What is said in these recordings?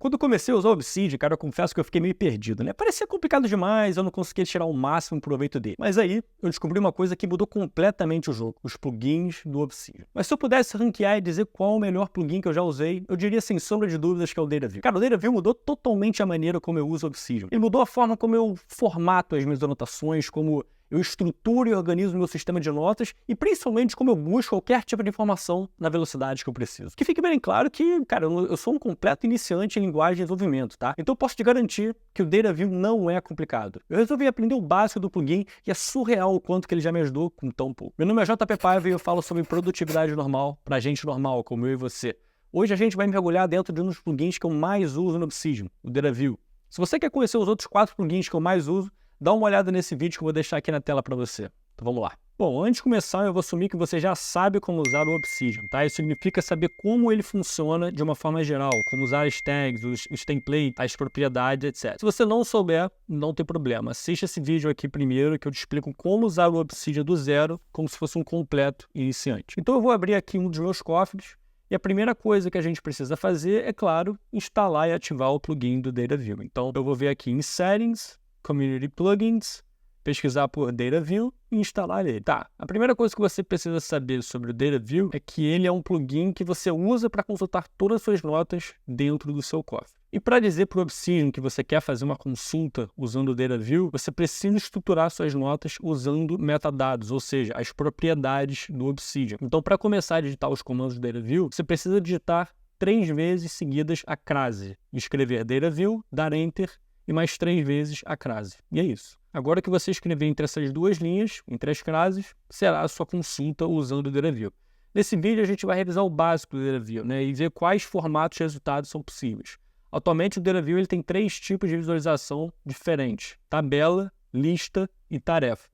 Quando eu comecei a usar o Obsidian, cara, eu confesso que eu fiquei meio perdido, né? Parecia complicado demais, eu não conseguia tirar o máximo proveito dele. Mas aí, eu descobri uma coisa que mudou completamente o jogo, os plugins do Obsidian. Mas se eu pudesse ranquear e dizer qual o melhor plugin que eu já usei, eu diria sem sombra de dúvidas que é o DataView. Cara, o DataView mudou totalmente a maneira como eu uso o Obsidian. Ele mudou a forma como eu formato as minhas anotações, como eu estruturo e organizo meu sistema de notas e principalmente como eu busco qualquer tipo de informação na velocidade que eu preciso. Que fique bem claro que, cara, eu sou um completo iniciante em linguagem de desenvolvimento, tá? Então eu posso te garantir que o DataView não é complicado. Eu resolvi aprender o básico do plugin e é surreal o quanto que ele já me ajudou com tão pouco. Meu nome é JP Paiva e eu falo sobre produtividade normal pra gente normal, como eu e você. Hoje a gente vai mergulhar dentro de um dos plugins que eu mais uso no Obsidian, o DataView. Se você quer conhecer os outros 4 plugins que eu mais uso, dá uma olhada nesse vídeo que eu vou deixar aqui na tela para você. Então vamos lá. Bom, antes de começar, eu vou assumir que você já sabe como usar o Obsidian, tá? Isso significa saber como ele funciona de uma forma geral, como usar as tags, os templates, as propriedades, etc. Se você não souber, não tem problema. Assista esse vídeo aqui primeiro, que eu te explico como usar o Obsidian do zero, como se fosse um completo iniciante. Então eu vou abrir aqui um dos meus cofres, e a primeira coisa que a gente precisa fazer é, claro, instalar e ativar o plugin do DataView. Então eu vou ver aqui em Settings, Community Plugins, pesquisar por DataView e instalar ele. Tá, a primeira coisa que você precisa saber sobre o DataView é que ele é um plugin que você usa para consultar todas as suas notas dentro do seu cofre. E para dizer para o Obsidian que você quer fazer uma consulta usando o DataView, você precisa estruturar suas notas usando metadados, ou seja, as propriedades do Obsidian. Então, para começar a digitar os comandos do DataView, você precisa digitar 3 vezes seguidas a crase, escrever DataView, dar Enter e mais 3 vezes a crase. E é isso. Agora que você escrever entre essas duas linhas, entre as crases, será a sua consulta usando o DataView. Nesse vídeo a gente vai revisar o básico do DataView, né, e ver quais formatos de resultados são possíveis. Atualmente o DataView ele tem 3 tipos de visualização diferentes: tabela, lista e tarefa.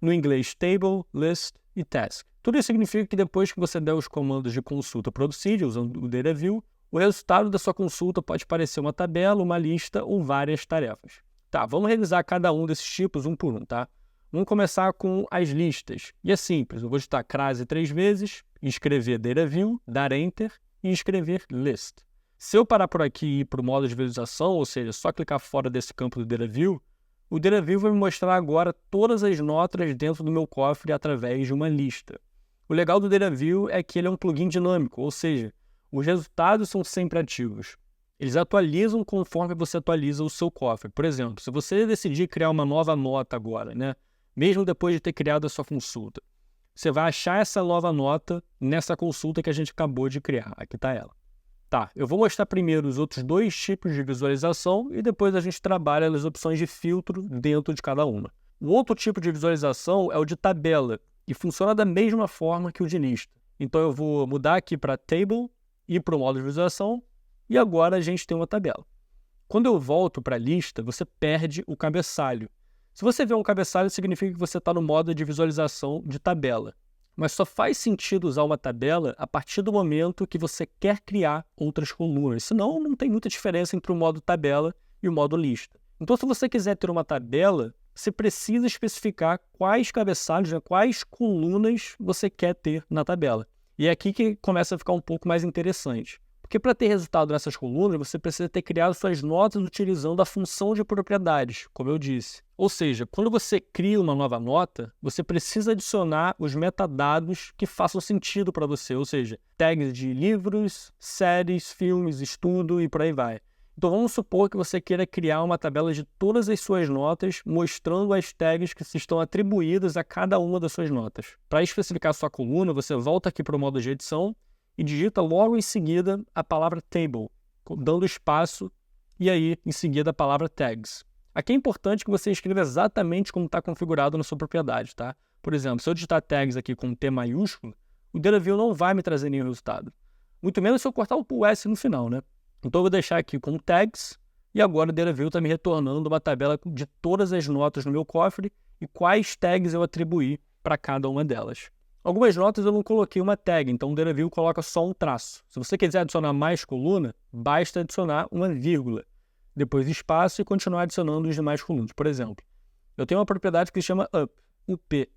No inglês, table, list e task. Tudo isso significa que depois que você der os comandos de consulta para o Obsidian usando o DataView, o resultado da sua consulta pode parecer uma tabela, uma lista ou várias tarefas. Tá, vamos revisar cada um desses tipos um por um, tá? Vamos começar com as listas. E é simples, eu vou digitar crase 3 vezes, escrever DataView, dar Enter e escrever List. Se eu parar por aqui e ir para o modo de visualização, ou seja, só clicar fora desse campo do DataView, o DataView vai me mostrar agora todas as notas dentro do meu cofre através de uma lista. O legal do DataView é que ele é um plugin dinâmico, ou seja, os resultados são sempre ativos. Eles atualizam conforme você atualiza o seu cofre. Por exemplo, se você decidir criar uma nova nota agora, né, mesmo depois de ter criado a sua consulta, você vai achar essa nova nota nessa consulta que a gente acabou de criar. Aqui está ela. Tá, eu vou mostrar primeiro os outros 2 tipos de visualização e depois a gente trabalha as opções de filtro dentro de cada uma. O outro tipo de visualização é o de tabela e funciona da mesma forma que o de lista. Então eu vou mudar aqui para Table, ir para o modo de visualização e agora a gente tem uma tabela. Quando eu volto para a lista, você perde o cabeçalho. Se você vê um cabeçalho, significa que você está no modo de visualização de tabela. Mas só faz sentido usar uma tabela a partir do momento que você quer criar outras colunas. Senão, não tem muita diferença entre o modo tabela e o modo lista. Então, se você quiser ter uma tabela, você precisa especificar quais cabeçalhos, né, quais colunas você quer ter na tabela. E é aqui que começa a ficar um pouco mais interessante. Porque para ter resultado nessas colunas, você precisa ter criado suas notas utilizando a função de propriedades, como eu disse. Ou seja, quando você cria uma nova nota, você precisa adicionar os metadados que façam sentido para você, ou seja, tags de livros, séries, filmes, estudo e por aí vai. Então vamos supor que você queira criar uma tabela de todas as suas notas, mostrando as tags que estão atribuídas a cada uma das suas notas. Para especificar sua coluna, você volta aqui para o modo de edição e digita logo em seguida a palavra table, dando espaço, e aí em seguida a palavra tags. Aqui é importante que você escreva exatamente como está configurado na sua propriedade, tá? Por exemplo, se eu digitar tags aqui com T maiúsculo, o DataView não vai me trazer nenhum resultado. Muito menos se eu cortar o S no final, né? Então eu vou deixar aqui com tags, e agora o DataView está me retornando uma tabela de todas as notas no meu cofre e quais tags eu atribuí para cada uma delas. Algumas notas eu não coloquei uma tag, então o DataView coloca só um traço. Se você quiser adicionar mais coluna, basta adicionar uma vírgula, depois espaço e continuar adicionando os demais colunas. Por exemplo, eu tenho uma propriedade que se chama UP,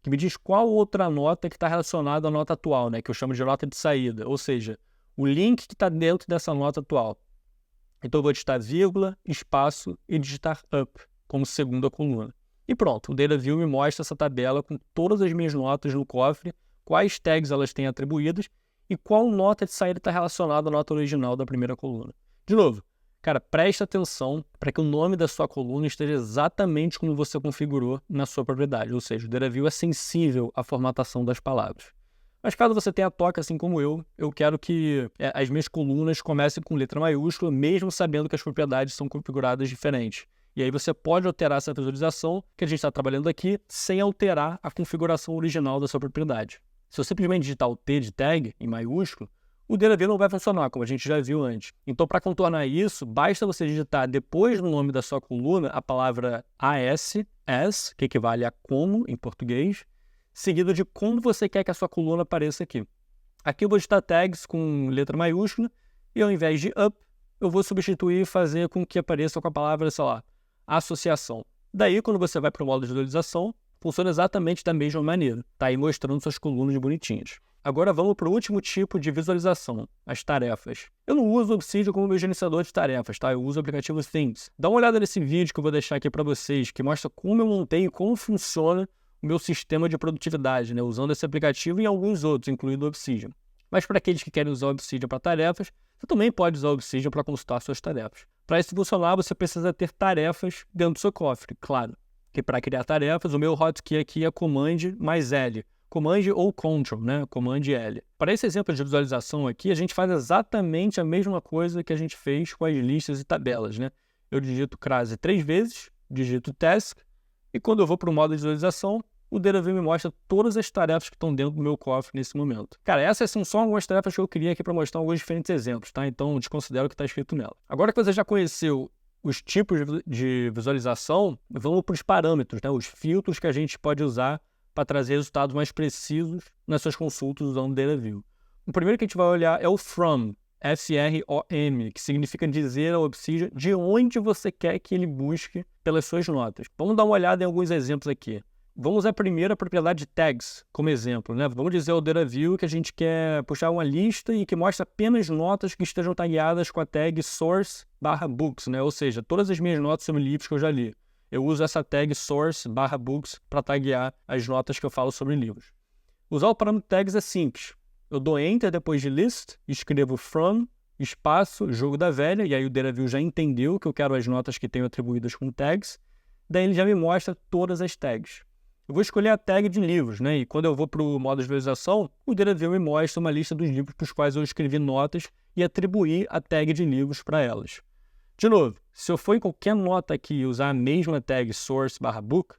que me diz qual outra nota que está relacionada à nota atual, né, que eu chamo de nota de saída, ou seja, o link que está dentro dessa nota atual. Então eu vou digitar vírgula, espaço e digitar up como segunda coluna. E pronto, o DataView me mostra essa tabela com todas as minhas notas no cofre, quais tags elas têm atribuídas e qual nota de saída está relacionada à nota original da primeira coluna. De novo, cara, presta atenção para que o nome da sua coluna esteja exatamente como você configurou na sua propriedade, ou seja, o DataView é sensível à formatação das palavras. Mas caso você tenha toque, assim como eu quero que as minhas colunas comecem com letra maiúscula, mesmo sabendo que as propriedades são configuradas diferentes. E aí você pode alterar essa visualização que a gente está trabalhando aqui sem alterar a configuração original da sua propriedade. Se eu simplesmente digitar o T de tag em maiúsculo, o DataView não vai funcionar, como a gente já viu antes. Então, para contornar isso, basta você digitar depois do nome da sua coluna a palavra as, que equivale a como em português, seguido de como você quer que a sua coluna apareça aqui. Aqui eu vou digitar tags com letra maiúscula e ao invés de up, eu vou substituir e fazer com que apareça com a palavra, sei lá, associação. Daí, quando você vai para o modo de visualização, funciona exatamente da mesma maneira. Tá aí mostrando suas colunas bonitinhas. Agora vamos para o último tipo de visualização, as tarefas. Eu não uso o Obsidian como meu gerenciador de tarefas, tá? Eu uso o aplicativo Things. Dá uma olhada nesse vídeo que eu vou deixar aqui para vocês, que mostra como eu montei e como funciona o meu sistema de produtividade, né? Usando esse aplicativo e alguns outros, incluindo o Obsidian. Mas para aqueles que querem usar o Obsidian para tarefas, você também pode usar o Obsidian para consultar suas tarefas. Para isso funcionar, você precisa ter tarefas dentro do seu cofre, claro. Que para criar tarefas, o meu hotkey aqui é Command mais L. Command ou Ctrl, né? Command L. Para esse exemplo de visualização aqui, a gente faz exatamente a mesma coisa que a gente fez com as listas e tabelas, né? Eu digito crase 3 vezes, digito task, e quando eu vou para o modo de visualização, o DataView me mostra todas as tarefas que estão dentro do meu cofre nesse momento. Cara, essas são só algumas tarefas que eu queria aqui para mostrar alguns diferentes exemplos, tá? Então, desconsidero o que está escrito nela. Agora que você já conheceu os tipos de visualização, vamos para os parâmetros, né? Os filtros que a gente pode usar para trazer resultados mais precisos nas suas consultas usando o DataView. O primeiro que a gente vai olhar é o From, F-R-O-M, que significa dizer ao Obsidian de onde você quer que ele busque pelas suas notas. Vamos dar uma olhada em alguns exemplos aqui. Vamos usar primeiro a propriedade tags como exemplo, né? Vamos dizer ao DataView que a gente quer puxar uma lista e que mostra apenas notas que estejam tagueadas com a tag source/books, né? Ou seja, todas as minhas notas sobre livros que eu já li. Eu uso essa tag source/books para taguear as notas que eu falo sobre livros. Usar o parâmetro tags é simples. Eu dou enter depois de list, escrevo from, espaço, jogo da velha, e aí o DataView já entendeu que eu quero as notas que tenho atribuídas com tags. Daí ele já me mostra todas as tags. Eu vou escolher a tag de livros, né? E quando eu vou para o modo de visualização, o DataView me mostra uma lista dos livros para os quais eu escrevi notas e atribuí a tag de livros para elas. De novo, se eu for em qualquer nota aqui e usar a mesma tag source/book,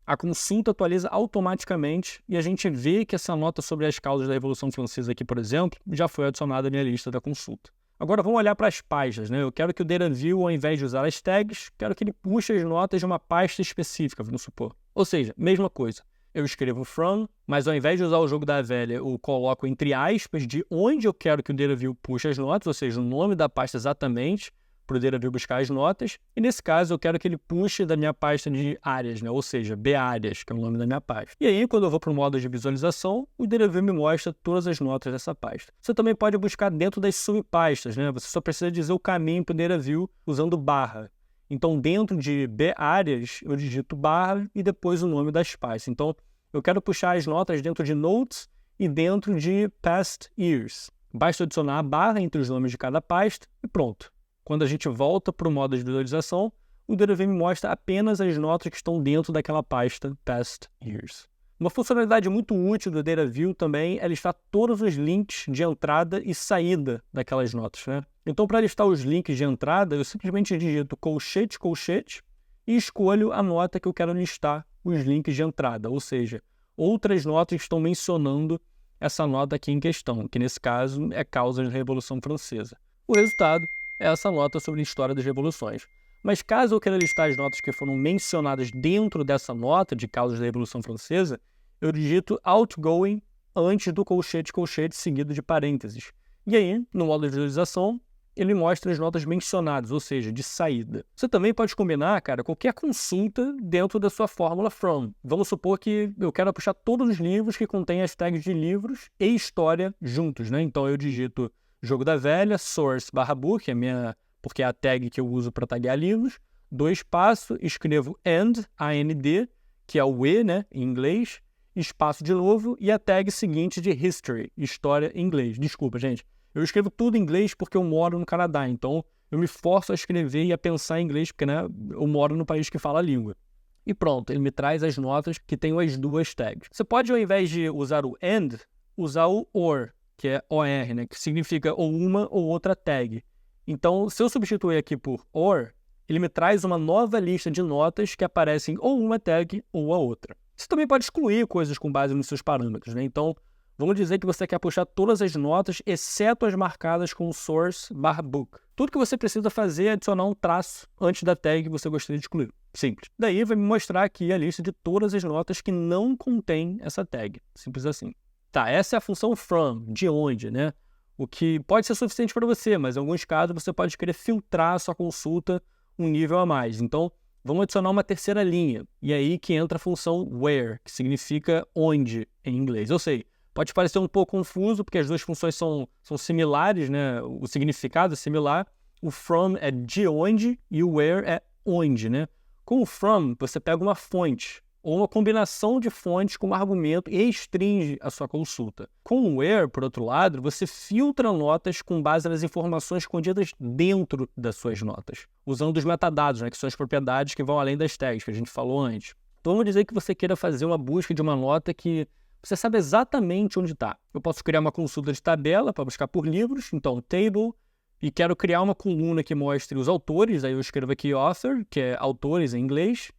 a consulta atualiza automaticamente e a gente vê que essa nota sobre as causas da Revolução Francesa aqui, por exemplo, já foi adicionada à minha lista da consulta. Agora vamos olhar para as pastas, né? Eu quero que o DataView, ao invés de usar as tags, quero que ele puxe as notas de uma pasta específica, vamos supor. Ou seja, mesma coisa. Eu escrevo from, mas ao invés de usar o jogo da velha, eu coloco entre aspas de onde eu quero que o DataView puxe as notas, ou seja, o nome da pasta exatamente, para o DataView buscar as notas. E nesse caso, eu quero que ele puxe da minha pasta de áreas, né? Ou seja, B-áreas, que é o nome da minha pasta. E aí, quando eu vou para o modo de visualização, o DataView me mostra todas as notas dessa pasta. Você também pode buscar dentro das subpastas, né? Você só precisa dizer o caminho para o DataView usando barra. Então, dentro de B-áreas, eu digito barra e depois o nome das pastas. Então, eu quero puxar as notas dentro de Notes e dentro de Past Years. Basta adicionar a barra entre os nomes de cada pasta e pronto. Quando a gente volta para o modo de visualização, o DataView me mostra apenas as notas que estão dentro daquela pasta Past Years. Uma funcionalidade muito útil do DataView também é listar todos os links de entrada e saída daquelas notas, né? Então, para listar os links de entrada, eu simplesmente digito colchete, colchete e escolho a nota que eu quero listar os links de entrada, ou seja, outras notas que estão mencionando essa nota aqui em questão, que nesse caso é causa da Revolução Francesa. O resultado é essa nota sobre a história das revoluções. Mas caso eu queira listar as notas que foram mencionadas dentro dessa nota de causas da Revolução Francesa, eu digito outgoing antes do colchete, colchete seguido de parênteses. E aí, no modo de visualização, ele mostra as notas mencionadas, ou seja, de saída. Você também pode combinar, cara, qualquer consulta dentro da sua fórmula from. Vamos supor que eu quero puxar todos os livros que contêm as tags de livros e história juntos, né? Então eu digito jogo da velha, source/book, a minha porque é a tag que eu uso para taguear livros, 2 espaço, escrevo and, A-N-D, que é o E, né, em inglês, espaço de novo, e a tag seguinte de history, história em inglês. Desculpa, gente. Eu escrevo tudo em inglês porque eu moro no Canadá, então eu me forço a escrever e a pensar em inglês, porque, né, eu moro no país que fala a língua. E pronto, ele me traz as notas que tem as 2 tags. Você pode, ao invés de usar o and, usar o or, que é OR, né, que significa ou uma ou outra tag. Então, se eu substituir aqui por or, ele me traz uma nova lista de notas que aparecem ou uma tag ou a outra. Você também pode excluir coisas com base nos seus parâmetros, né? Então, vamos dizer que você quer puxar todas as notas, exceto as marcadas com source/book. Tudo que você precisa fazer é adicionar um traço antes da tag que você gostaria de excluir. Simples. Daí vai me mostrar aqui a lista de todas as notas que não contém essa tag. Simples assim. Tá, essa é a função from, de onde, né? O que pode ser suficiente para você, mas em alguns casos você pode querer filtrar a sua consulta um nível a mais. Então, vamos adicionar uma terceira linha. E aí que entra a função where, que significa onde em inglês. Eu sei, pode parecer um pouco confuso, porque as duas funções são similares, né? O significado é similar. O from é de onde e o where é onde, né? Com o from, você pega uma fonte ou uma combinação de fontes com um argumento e restringe a sua consulta. Com o where, por outro lado, você filtra notas com base nas informações escondidas dentro das suas notas, usando os metadados, né, que são as propriedades que vão além das tags, que a gente falou antes. Então, vamos dizer que você queira fazer uma busca de uma nota que você sabe exatamente onde está. Eu posso criar uma consulta de tabela para buscar por livros, então table, e quero criar uma coluna que mostre os autores, aí eu escrevo aqui author, que é autores em inglês.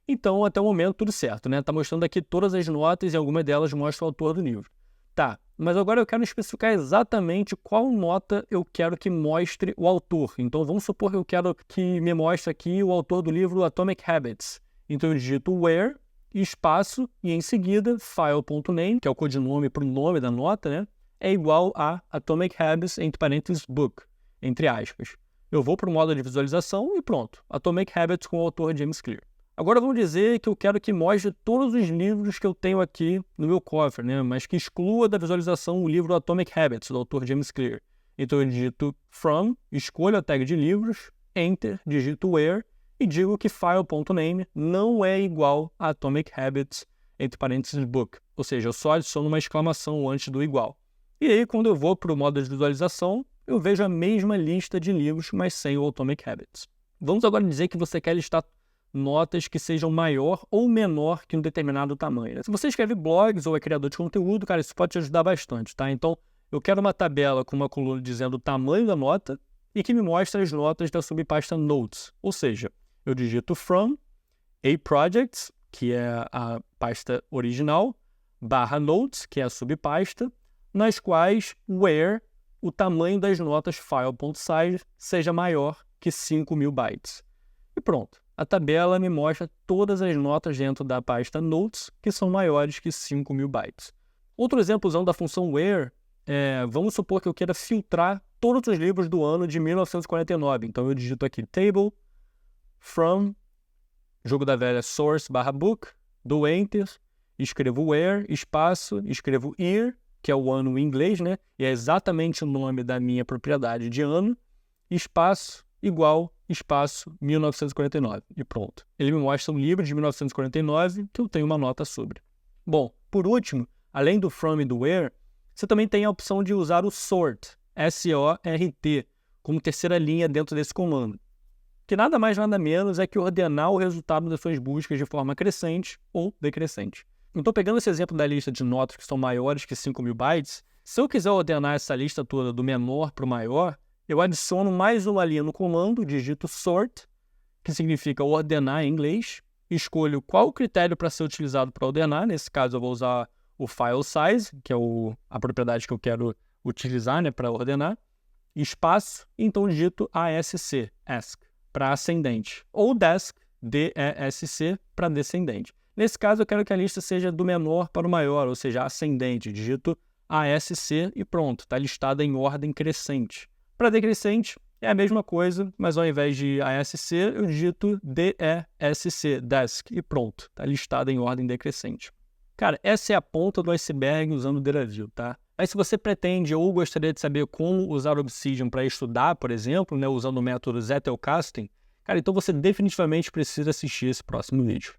Então, até o momento, tudo certo, né? Está mostrando aqui todas as notas e algumas delas mostram o autor do livro. Tá, mas agora eu quero especificar exatamente qual nota eu quero que mostre o autor. Então, vamos supor que eu quero que me mostre aqui o autor do livro Atomic Habits. Então, eu digito where, espaço, e em seguida, file.name, que é o codinome para o nome da nota, né? É igual a Atomic Habits, entre parênteses, book, entre aspas. Eu vou para o modo de visualização e pronto. Atomic Habits com o autor James Clear. Agora vamos dizer que eu quero que mostre todos os livros que eu tenho aqui no meu cofre, né? Mas que exclua da visualização o livro Atomic Habits, do autor James Clear. Então eu digito from, escolho a tag de livros, enter, digito where e digo que file.name não é igual a Atomic Habits, entre parênteses book. Ou seja, eu só adiciono uma exclamação antes do igual. E aí, quando eu vou para o modo de visualização, eu vejo a mesma lista de livros, mas sem o Atomic Habits. Vamos agora dizer que você quer listar notas que sejam maior ou menor que um determinado tamanho. Se você escreve blogs ou é criador de conteúdo, cara, isso pode te ajudar bastante, tá? Então, eu quero uma tabela com uma coluna dizendo o tamanho da nota e que me mostre as notas da subpasta Notes. Ou seja, eu digito from a projects, que é a pasta original, barra Notes, que é a subpasta, nas quais where o tamanho das notas file.size seja maior que 5.000 bytes. E pronto. A tabela me mostra todas as notas dentro da pasta Notes que são maiores que 5.000 bytes. Outro exemplo usando da função where é, vamos supor que eu queira filtrar todos os livros do ano de 1949. Então eu digito aqui table, from, jogo da velha source/book, dou enter, escrevo where, espaço, escrevo year, que é o ano em inglês, né? E é exatamente o nome da minha propriedade de ano, espaço, igual, espaço, 1949. E pronto. Ele me mostra um livro de 1949 que eu tenho uma nota sobre. Bom, por último, além do from e do where, você também tem a opção de usar o sort, S-O-R-T, como terceira linha dentro desse comando. Que nada mais nada menos é que ordenar o resultado das suas buscas de forma crescente ou decrescente. Então, pegando esse exemplo da lista de notas que são maiores que 5.000 bytes, se eu quiser ordenar essa lista toda do menor para o maior, eu adiciono mais uma linha no comando, digito sort, que significa ordenar em inglês, escolho qual o critério para ser utilizado para ordenar, nesse caso eu vou usar o file size, que é a propriedade que eu quero utilizar, né, para ordenar, espaço, então digito ASC, ask, para ascendente, ou desk, D-E-S-C, para descendente. Nesse caso eu quero que a lista seja do menor para o maior, ou seja, ascendente, digito ASC e pronto, está listada em ordem crescente. Para decrescente, é a mesma coisa, mas ao invés de ASC, eu digito DESC, desk, e pronto, está listada em ordem decrescente. Cara, essa é a ponta do iceberg usando o Deraville, tá? Mas se você pretende ou gostaria de saber como usar o Obsidian para estudar, por exemplo, né, usando o método Zettelkasten, cara, então você definitivamente precisa assistir esse próximo vídeo.